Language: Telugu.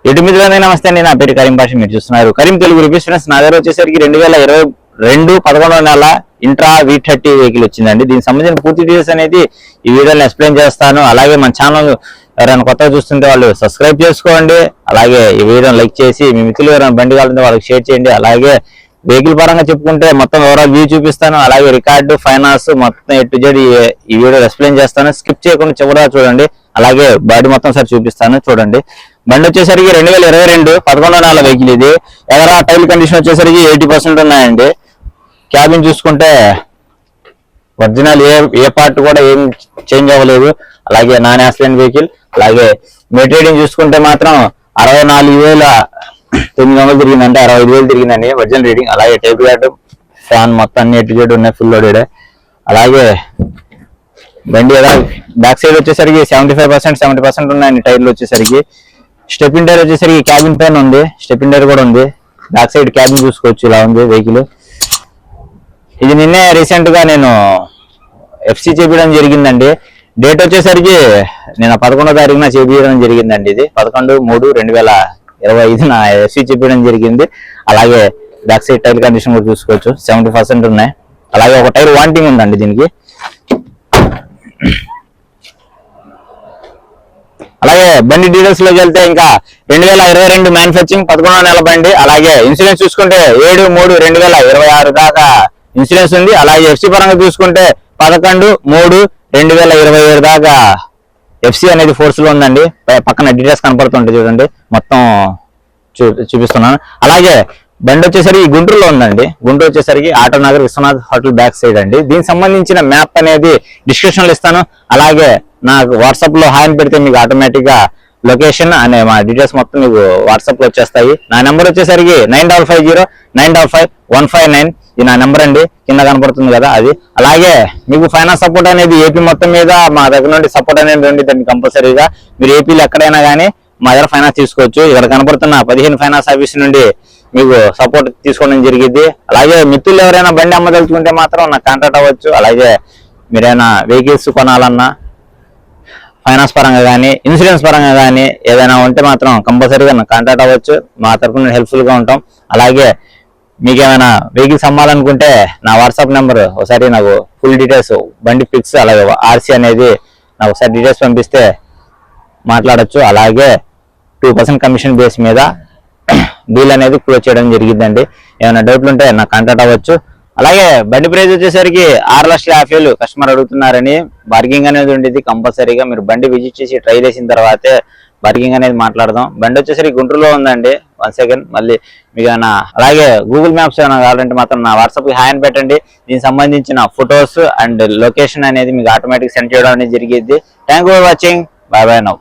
యూట్యూబ్ మిత్రులందరికీ నమస్తే అండి. నా పేరు కరీం భాష, మీరు చూస్తున్నారు కరీం తెలుగు రివ్యూస్. ఫ్రెండ్స్, నా దగ్గర వచ్చేసరికి 2022 11వ నెల ఇంట్రా V30 వెహికల్ వచ్చిందండి. దీనికి సంబంధించిన పూర్తి డీటెయిల్స్ అనేది ఈ వీడియోలో ఎక్స్ప్లెయిన్ చేస్తాను. అలాగే మన ఛానల్ ఎవరైనా కొత్తగా చూస్తుంటే వాళ్ళు సబ్స్క్రైబ్ చేసుకోండి. అలాగే ఈ వీడియోని లైక్ చేసి మీ మిత్రులు ఎవరైనా బండి కావాలంటే వాళ్ళకి షేర్ చేయండి. అలాగే వెహికల్ పరంగా చెప్పుకుంటే మొత్తం ఓవరాల్ వ్యూ చూపిస్తాను. అలాగే రికార్డు, ఫైనాన్స్ మొత్తం ఎటు జెడ్ ఈ వీడియో ఎక్స్ప్లెయిన్ చేస్తాను. స్కిప్ చేయకుండా చివరిగా చూడండి. అలాగే బాడీ మొత్తం సార్ చూపిస్తాను, చూడండి. బండి వచ్చేసరికి 2022 11వ నెల వెహికల్ ఇది. ఎగరా టైల్ కండిషన్ వచ్చేసరికి 80% ఉన్నాయండి. క్యాబిన్ చూసుకుంటే ఒరిజినల్ ఏ పార్ట్ కూడా ఏం చేంజ్ అవ్వలేదు. అలాగే నాన్ యాక్సిడెంట్ వెహికల్. అలాగే మెటీరియల్ చూసుకుంటే మాత్రం 64,900 తిరిగిందంటే 65,000 తిరిగిందండి ఒరిజినల్ రీడింగ్. అలాగే టేప్ యార్డ్, ఫ్యాన్ మొత్తం అన్ని ఎటు జెడ్ ఉన్నాయి, ఫుల్ లోడెడ్. అలాగే బండి బ్యాక్ సైడ్ వచ్చేసరికి 75% 70% ఉన్నాయండి టైర్లు వచ్చేసరికి. స్టెపిన్ టైర్ వచ్చేసరికి క్యాబిన్ పైన ఉంది, స్టెపిన్ టైర్ కూడా ఉంది. బ్యాక్ సైడ్ క్యాబిన్ చూసుకోవచ్చు, ఇలా ఉంది వెహికల్. ఇది నిన్నే రీసెంట్ గా నేను FC చేపించడం జరిగిందండి. డేట్ వచ్చేసరికి నేను 11వ తారీఖున చేపించడం జరిగిందండి. ఇది 11/3/2025 నా FC చేపించడం జరిగింది. అలాగే బ్యాక్ సైడ్ టైర్ కండిషన్ కూడా చూసుకోవచ్చు, 70% ఉన్నాయి. అలాగే ఒక టైర్ వాంటింగ్ ఉందండి దీనికి. అలాగే బండి డీటెయిల్స్ లోకి వెళ్తే ఇంకా 2022 మ్యానుఫ్యాక్చరింగ్ 11వ నెల బండి. అలాగే ఇన్సూరెన్స్ చూసుకుంటే 7/3/2026 దాకా ఇన్సూరెన్స్ ఉంది. అలాగే FC పరంగా చూసుకుంటే 11/3/2027 దాకా FC అనేది ఫోర్స్ లో ఉందండి. పక్కన డీటెయిల్స్ కనపడుతుంటాయి చూడండి, మొత్తం చూపిస్తున్నాను. అలాగే బండి వచ్చేసరికి గుంటూరులో ఉందండి. గుంటూరు వచ్చేసరికి auto Nagar Vishwanath hotel back side అండి. దీనికి సంబంధించిన మ్యాప్ అనేది డిస్క్రిప్షన్ లో ఇస్తాను. అలాగే నాకు వాట్సాప్ లో హాయ్ పెడితే మీకు ఆటోమేటిక్ గా లొకేషన్ అనే మా డీటెయిల్స్ మొత్తం మీకు వాట్సాప్ లో వచ్చేస్తాయి. నా నెంబర్ వచ్చేసరికి 9550950159. ఇది నా నెంబర్ అండి, కింద కనపడుతుంది కదా అది. అలాగే మీకు ఫైనాన్స్ సపోర్ట్ అనేది ఏపీ మొత్తం మీద మా దగ్గర నుండి సపోర్ట్ అనేది ఉంది. దాన్ని కంపల్సరీగా మీరు ఏపీలో ఎక్కడైనా కానీ మా దగ్గర ఫైనాన్స్ తీసుకోవచ్చు. ఇక్కడ కనపడుతున్న 15 ఫైనాన్స్ ఆఫీస్ నుండి మీకు సపోర్ట్ తీసుకోవడం జరిగింది. అలాగే మిత్రులు ఎవరైనా బండి అమ్మదలుచుకుంటే మాత్రం నాకు కాంటాక్ట్ అవ్వచ్చు. అలాగే మీరైనా వెహికల్స్ కొనాలన్నా ఫైనాన్స్ పరంగా కానీ ఇన్సూరెన్స్ పరంగా కానీ ఏదైనా ఉంటే మాత్రం కంపల్సరీగా నాకు కాంటాక్ట్ అవ్వచ్చు. మా తరఫున హెల్ప్ఫుల్ గా ఉంటాం. అలాగే మీకు ఏమైనా వెహికల్స్ అమ్మాలనుకుంటే నా వాట్సాప్ నెంబర్ ఒకసారి నాకు ఫుల్ డీటెయిల్స్, బండి పిక్స్, అలాగే RC అనేది నాకు ఒకసారి డీటెయిల్స్ పంపిస్తే మాట్లాడచ్చు. అలాగే 2% కమిషన్ బేస్ మీద డీల్ అనేది క్లోజ్ చేయడం జరిగిందండి. ఏమైనా డౌట్లు ఉంటే నాకు కాంటాక్ట్ అవ్వచ్చు. అలాగే బండి ప్రైస్ వచ్చేసరికి 6,50,000 కస్టమర్ అడుగుతున్నారని బార్గింగ్ అనేది ఉండేది. కంపల్సరీగా మీరు బండి విజిట్ చేసి ట్రై చేసిన తర్వాతే బార్గింగ్ అనేది మాట్లాడదాం. బండి వచ్చేసరికి గుంటూరులో ఉందండి. 1 సెకండ్ మళ్ళీ మీకు ఏమైనా అలాగే గూగుల్ మ్యాప్స్ ఏమైనా కావాలంటే మాత్రం నా వాట్సాప్కి హాయ్ అని పెట్టండి. దీనికి సంబంధించిన ఫొటోస్ అండ్ లొకేషన్ అనేది మీకు ఆటోమేటిక్ సెండ్ చేయడం అనేది జరిగింది. Thank you for watching. Bye bye now.